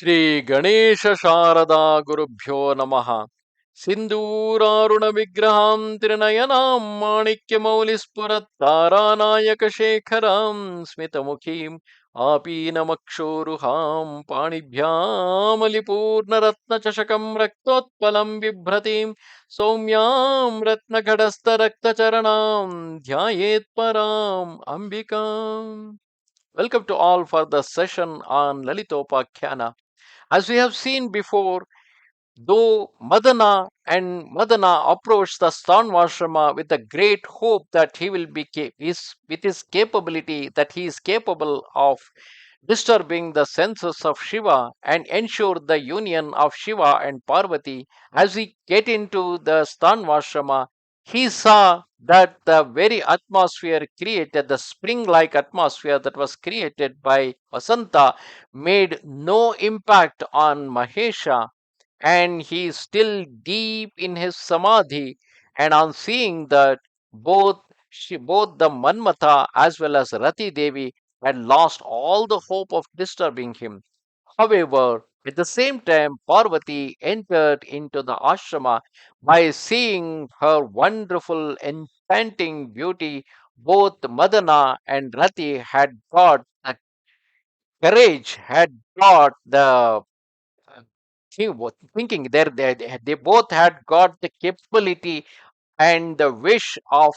Shree Ganesha Sharada Gurubhyo Namaha Sinduraruna Vigraham Trinayanam Manikya Maulispurat Taranayaka Shekharam Smitamukhim Apinamakshuruham Panibhyam Alipurna Ratna Chashakam Raktotpalam Vibhratim Somyam Ratna Kadasta Rakta Charanam Dhyayet Param Ambikam. Welcome to all for the session on Lalitopakhyanam. As we have seen before, though Madana approached the Stanvashrama with a great hope that he will be with his capability that he is capable of disturbing the senses of Shiva and ensure the union of Shiva and Parvati. As we get into the Stanvashrama, he saw that the very atmosphere created, the spring like atmosphere that was created by Vasanta, made no impact on Mahesha, and he is still deep in his samadhi. And on seeing that, both the Manmatha as well as Rati Devi had lost all the hope of disturbing him. However, at the same time, Parvati entered into the ashrama. By seeing her wonderful, enchanting beauty, both Madana and Rati had got the courage, had got the thinking there they both had got the capability and the wish of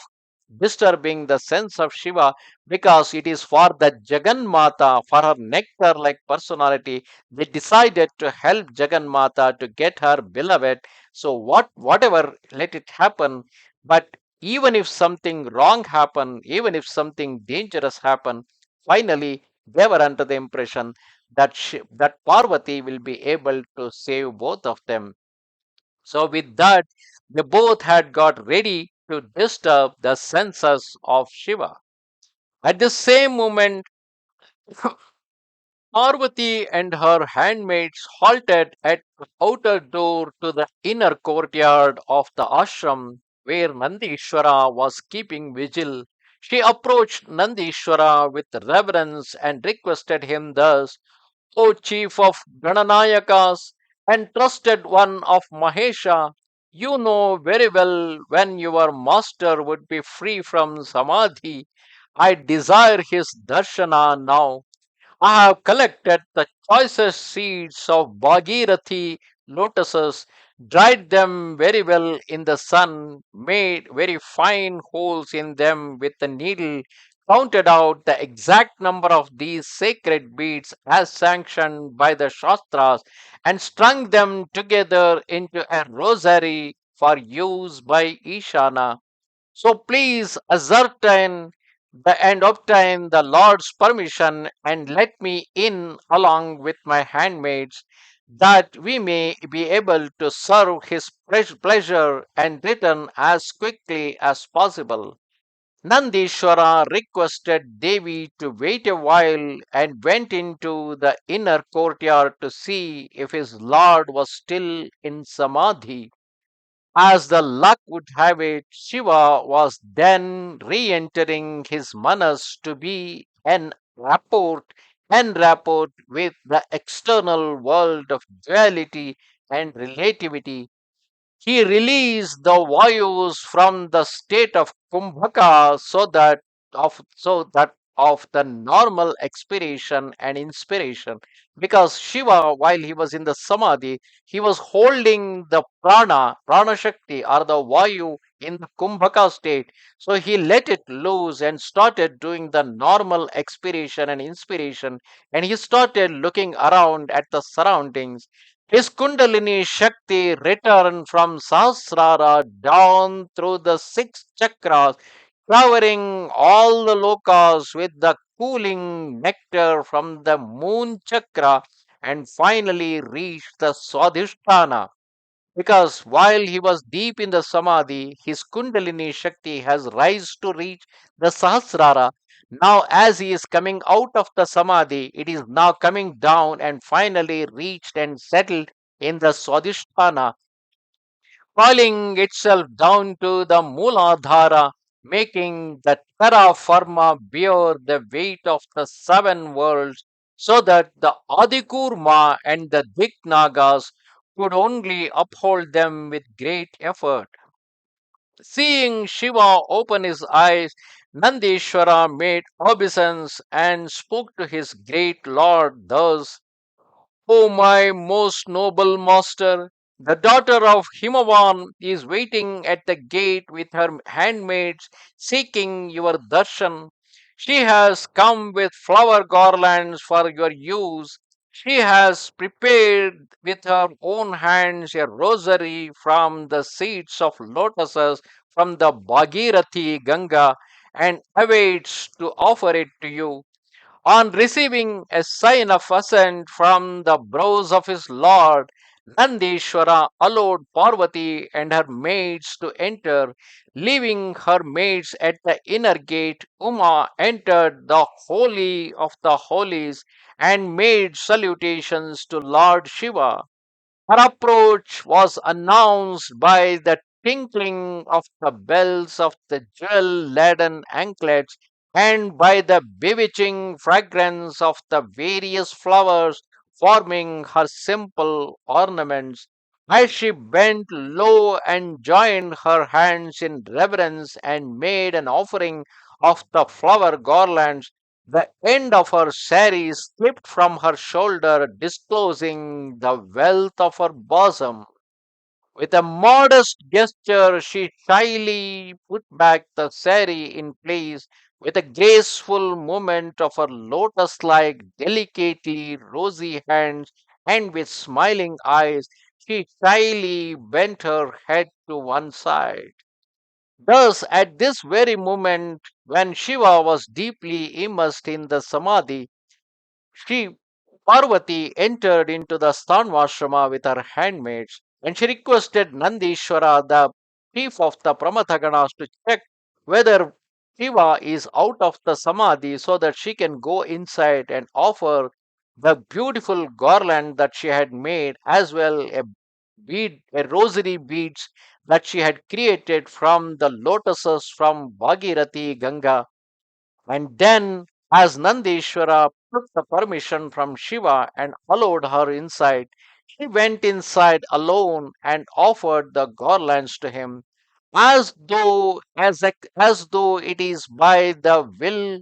disturbing the sense of Shiva, because it is for the Jagannatha, for her nectar like personality. They decided to help Jagannatha to get her beloved. So whatever, let it happen. But even if something wrong happen, even if something dangerous happen, finally they were under the impression that that Parvati will be able to save both of them. So, with that, they both had got ready to disturb the senses of Shiva. At the same moment, Parvati and her handmaids halted at the outer door to the inner courtyard of the ashram where Nandishwara was keeping vigil. She approached Nandishwara with reverence and requested him thus: O chief of Gananayakas and trusted one of Mahesha, you know very well when your master would be free from samadhi. I desire his darshana now. I have collected the choicest seeds of Bhagirathi lotuses, dried them very well in the sun, made very fine holes in them with a needle, counted out the exact number of these sacred beads as sanctioned by the Shastras, and strung them together into a rosary for use by Ishana. So please ascertain and obtain the Lord's permission and let me in along with my handmaids, that we may be able to serve his pleasure and return as quickly as possible. Nandishwara requested Devi to wait a while and went into the inner courtyard to see if his lord was still in samadhi. As the luck would have it, Shiva was then re entering his manas to be en rapport with the external world of duality and relativity. He released the vayus from the state of Kumbhaka, so that of the normal expiration and inspiration. Because Shiva, while he was in the samadhi, he was holding the prana shakti or the vayu in the Kumbhaka state. So he let it loose and started doing the normal expiration and inspiration, and he started looking around at the surroundings. His Kundalini Shakti returned from Sahasrara down through the six chakras, covering all the lokas with the cooling nectar from the moon chakra, and finally reached the Swadhisthana. Because while he was deep in the samadhi, his Kundalini Shakti has rise to reach the Sahasrara. Now, as he is coming out of the samadhi, it is now coming down and finally reached and settled in the Swadhisthana, falling itself down to the Mooladhara, making the terra firma bear the weight of the seven worlds. so that the Adikurma and the Nagas could only uphold them with great effort. Seeing Shiva open his eyes, Nandishvara made obeisance and spoke to his great lord thus: O my most noble master, the daughter of Himavan is waiting at the gate with her handmaids seeking your darshan. She has come with flower garlands for your use. She has prepared with her own hands a rosary from the seeds of lotuses from the Bhagirathi Ganga and awaits to offer it to you. On receiving a sign of assent from the brows of his lord, Nandishvara allowed Parvati and her maids to enter. Leaving her maids at the inner gate, Uma entered the Holy of the Holies and made salutations to Lord Shiva. Her approach was announced by the tinkling of the bells of the jewel laden anklets and by the bewitching fragrance of the various flowers forming her simple ornaments. As she bent low and joined her hands in reverence and made an offering of the flower garlands, the end of her saree slipped from her shoulder, disclosing the wealth of her bosom. With a modest gesture, she shyly put back the saree in place. With a graceful movement of her lotus like, delicately rosy hands, and with smiling eyes, she shyly bent her head to one side. Thus, at this very moment, when Shiva was deeply immersed in the samadhi, she, Parvati, entered into the Stanvashrama with her handmaids, and she requested Nandishvara, the chief of the Pramathaganas, to check whether Shiva is out of the Samadhi so that she can go inside and offer the beautiful garland that she had made, as well a rosary beads that she had created from the lotuses from Bhagirathi Ganga. And then, as Nandishvara took the permission from Shiva and allowed her inside, she went inside alone and offered the garlands to him, as though it is by the will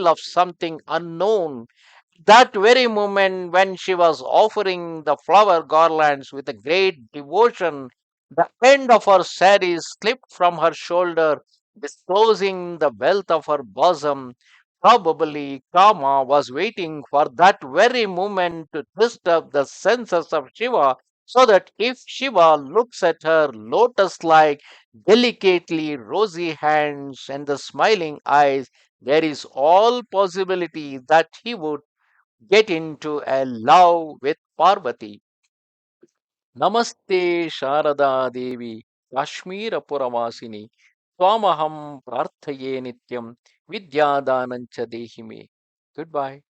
of something unknown. That very moment when she was offering the flower garlands with a great devotion, the end of her saree slipped from her shoulder, disclosing the wealth of her bosom. Probably Kama was waiting for that very moment to disturb the senses of Shiva, so that if Shiva looks at her lotus like, delicately rosy hands and the smiling eyes, there is all possibility that he would get into a love with Parvati. Namaste Sharada Devi, Kashmira Puravasini, Swamaham Prarthaye Nityam, Vidyadanancha Dehime. Goodbye.